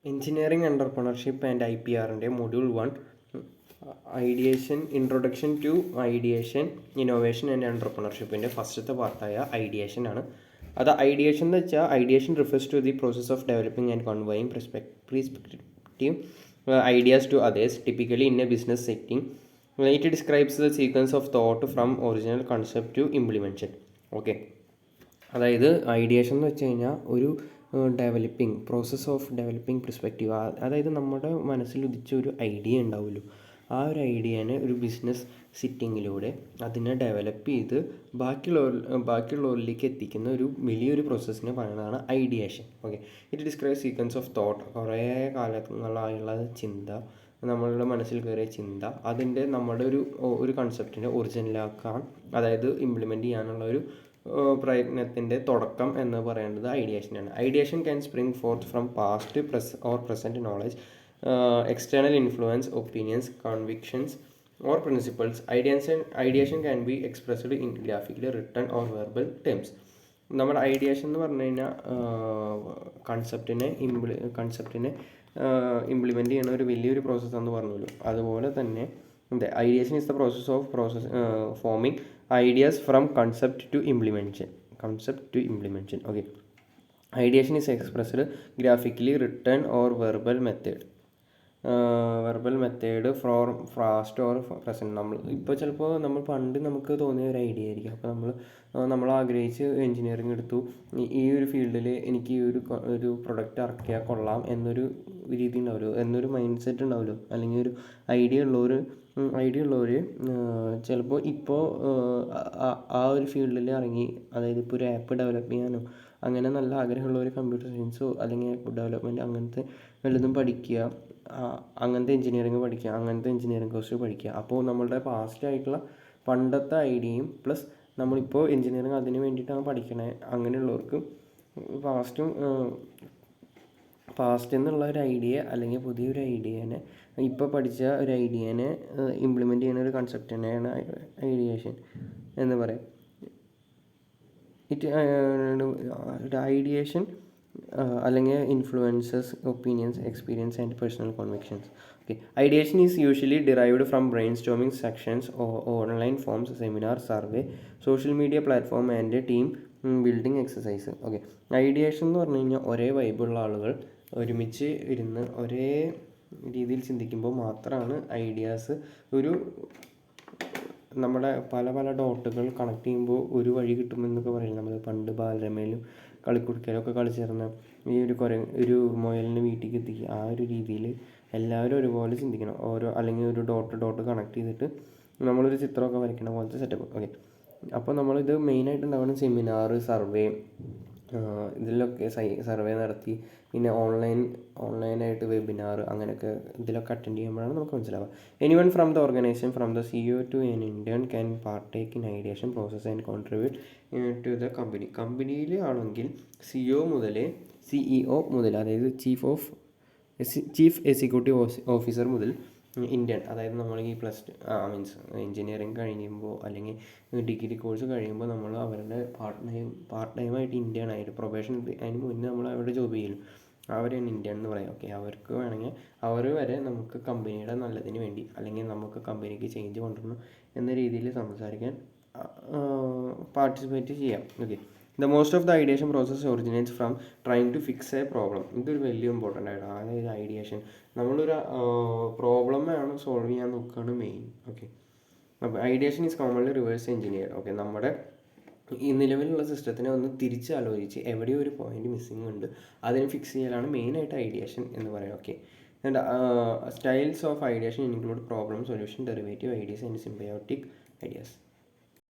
Engineering entrepreneurship and IPRൻ്റെ module 1 ideation introduction to ideation innovation and എൻ്റർപ്രണർഷിപ്പിൻ്റെ ഫസ്റ്റത്തെ പാർട്ടായ ഐഡിയേഷൻ ആണ്. അത് ഐഡിയേഷൻ എന്ന് വെച്ചാൽ ideation refers to the process of developing and conveying perspective ideas to others, typically in a business setting. It describes the sequence of thought from original concept to implementation. Okay, അതായത് ideation എന്ന് വെച്ച് കഴിഞ്ഞാൽ ഒരു process of developing perspective. അതായത് നമ്മുടെ മനസ്സിൽ ഉദിച്ച ഒരു idea ഉണ്ടാവുമല്ലോ, ആ ഒരു ഐഡിയനെ ഒരു ബിസിനസ് സിറ്റിങ്ങിലൂടെ അതിനെ ഡെവലപ്പ് ചെയ്ത് ബാക്കിയുള്ളവരിലേക്ക് എത്തിക്കുന്ന ഒരു വലിയൊരു പ്രോസസ്സിനെ പറയുന്നതാണ് ideation. Okay, it describe sequence of thought. കുറേ കാലങ്ങളായുള്ള ചിന്ത, നമ്മളുടെ മനസ്സിൽ കയറിയ ചിന്ത, അതിൻ്റെ നമ്മുടെ ഒരു കൺസെപ്റ്റിൻ്റെ ഒറിജിനലാക്കാൻ, അതായത് ഇംപ്ലിമെൻറ്റ് ചെയ്യാനുള്ള ഒരു പ്രയത്നത്തിൻ്റെ തുടക്കം എന്ന് പറയേണ്ടത് ഐഡിയേഷനാണ്. Ideation can spring forth from past or present knowledge, external influence, opinions, convictions or principles. Ideation can be expressed in graphically, written or verbal terms. നമ്മുടെ ഐഡിയേഷൻ എന്ന് പറഞ്ഞു കഴിഞ്ഞാൽ കൺസെപ്റ്റിനെ ഇംപ്ലിമെൻറ്റ് ചെയ്യുന്ന ഒരു വലിയൊരു പ്രോസസ്സാണെന്ന് പറഞ്ഞല്ലോ. അതുപോലെ തന്നെ ideation is the process of forming ideas from concept to implementation. Okay, ideation is expressed graphically, written or verbal method for past or present. നമ്മൾ ഇപ്പോൾ ചിലപ്പോൾ പണ്ട് നമുക്ക് തോന്നിയ ഒരു ഐഡിയ ആയിരിക്കും. അപ്പോൾ നമ്മൾ ആഗ്രഹിച്ച് എൻജിനീയറിംഗ് എടുത്തു, ഈ ഒരു ഫീൽഡിൽ എനിക്ക് ഒരു പ്രൊഡക്റ്റ് ഇറക്കിയാൽ കൊള്ളാം എന്നൊരു രീതി ഉണ്ടാവുമല്ലോ, എന്നൊരു മൈൻഡ് സെറ്റ് ഉണ്ടാവുമല്ലോ, അല്ലെങ്കിൽ ഒരു ഐഡിയ ഉള്ളവർ ചിലപ്പോൾ ഇപ്പോൾ ആ ഒരു ഫീൽഡിൽ ഇറങ്ങി, അതായത് ഇപ്പോൾ ഒരു ആപ്പ് ഡെവലപ്പ് ചെയ്യാനോ അങ്ങനെ നല്ല ആഗ്രഹമുള്ള ഒരു കമ്പ്യൂട്ടർ സയൻസോ അല്ലെങ്കിൽ ആപ്പ് ഡെവലപ്മെൻറ്റ് അങ്ങനത്തെ വല്ലതും പഠിക്കുക, അങ്ങനത്തെ എഞ്ചിനീയറിംഗ് കോഴ്സ് പഠിക്കുക. അപ്പോൾ നമ്മളുടെ പണ്ടത്തെ ഐഡിയയും പ്ലസ് നമ്മളിപ്പോൾ എഞ്ചിനീയറിംഗ് അതിന് വേണ്ടിയിട്ടാണ് പഠിക്കണേ, അങ്ങനെയുള്ളവർക്ക് പാസ്റ്റ് എന്നുള്ള ഒരു ഐഡിയ അല്ലെങ്കിൽ പുതിയൊരു ഐഡിയനെ, ഇപ്പോൾ പഠിച്ച ഒരു ഐഡിയനെ ഇംപ്ലിമെൻറ്റ് ചെയ്യുന്ന ഒരു കൺസെപ്റ്റ് തന്നെയാണ് ഐഡിയേഷൻ എന്ന് പറയാം. ഐഡിയേഷൻ അല്ലെങ്കിൽ influences, opinions, experience and personal convictions. Okay, ideation is usually derived from brainstorming sections, online forms, seminar, survey, social media platform and team building exercise. Okay, ideation എന്ന് പറഞ്ഞു കഴിഞ്ഞാൽ ഒരേ വൈബുള്ള ആളുകൾ ഒരുമിച്ച് ഇരുന്ന് ഒരേ രീതിയിൽ ചിന്തിക്കുമ്പോൾ മാത്രമാണ് ഐഡിയാസ് നമ്മുടെ പല ഡോട്ടുകൾ കണക്ട് ചെയ്യുമ്പോൾ ഒരു വഴി കിട്ടുമെന്നൊക്കെ പറയും. നമ്മൾ പണ്ട് ബാലരമയിലും കളിക്കുടുക്കയിലൊക്കെ കളിച്ചിരുന്ന ഈ ഒരു മുയലിനെ വീട്ടിലേക്ക് എത്തിക്കുക, ആ ഒരു രീതിയിൽ എല്ലാവരും ഒരുപോലെ ചിന്തിക്കണം. അല്ലെങ്കിൽ ഒരു ഡോട്ട് കണക്ട് ചെയ്തിട്ട് നമ്മളൊരു ചിത്രമൊക്കെ വരയ്ക്കണ പോലത്തെ സെറ്റപ്പ്. ഓക്കെ, അപ്പോൾ നമ്മളിത് മെയിനായിട്ട് ഉണ്ടാവുന്ന സെമിനാർ, സർവേ, ഇതിലൊക്കെ സർവേ നടത്തി, പിന്നെ ഓൺലൈനായിട്ട് വെബിനാർ, അങ്ങനെയൊക്കെ ഇതിലൊക്കെ അറ്റൻഡ് ചെയ്യുമ്പോഴാണ് നമുക്ക് മനസ്സിലാവുക. Anyone from the organisation, from the CEO to an intern can partake in ideation process and contribute to the company. കമ്പനിയിൽ ആണെങ്കിൽ CEO മുതൽ, അതായത് ചീഫ് എക്സിക്യൂട്ടീവ് ഓഫീസർ മുതൽ ഇന്ത്യൻ, അതായത് നമ്മൾ ഈ എഞ്ചിനീയറിംഗ് കഴിയുമ്പോൾ അല്ലെങ്കിൽ ഡിഗ്രി കോഴ്സ് കഴിയുമ്പോൾ നമ്മൾ അവരുടെ പാർട്ട് ടൈമായിട്ട് ഇന്ത്യൻ ആയിട്ട് പ്രൊബേഷൻ അതിന് മുന്നേ നമ്മൾ അവിടെ ജോബ് ചെയ്യലും, അവരാണ് ഇന്ത്യൻ എന്ന് പറയാം. ഓക്കെ, അവർക്ക് വേണമെങ്കിൽ അവർ വരെ നമുക്ക് കമ്പനിയുടെ നല്ലതിന് വേണ്ടി അല്ലെങ്കിൽ നമുക്ക് കമ്പനിക്ക് ചേഞ്ച് കൊണ്ടുവരണം എന്ന രീതിയിൽ സംസാരിക്കാൻ പാർട്ടിസിപ്പേറ്റ് ചെയ്യാം. Okay, the most of the ideation process originates from trying to fix a problem. ഇതൊരു വലിയ ഇമ്പോർട്ടൻ്റ് ആയിട്ടാണ്. അതായത് ഐഡിയേഷൻ നമ്മളൊരു പ്രോബ്ലമാണ് സോൾവ് ചെയ്യാൻ നോക്കുകയാണ് മെയിൻ. ഓക്കെ, അപ്പോൾ ideation is commonly reverse engineer. Okay, നമ്മുടെ ഈ നിലവിലുള്ള സിസ്റ്റത്തിനെ ഒന്ന് തിരിച്ചാലോചിച്ച് എവിടെയോ ഒരു പോയിന്റ് മിസ്സിംഗ് ഉണ്ട്, അതിന് ഫിക്സ് ചെയ്യലാണ് മെയിനായിട്ട് ഐഡിയേഷൻ എന്ന് പറയാം. Okay, and styles of ideation include problem solution, derivative ideas and symbiotic ideas.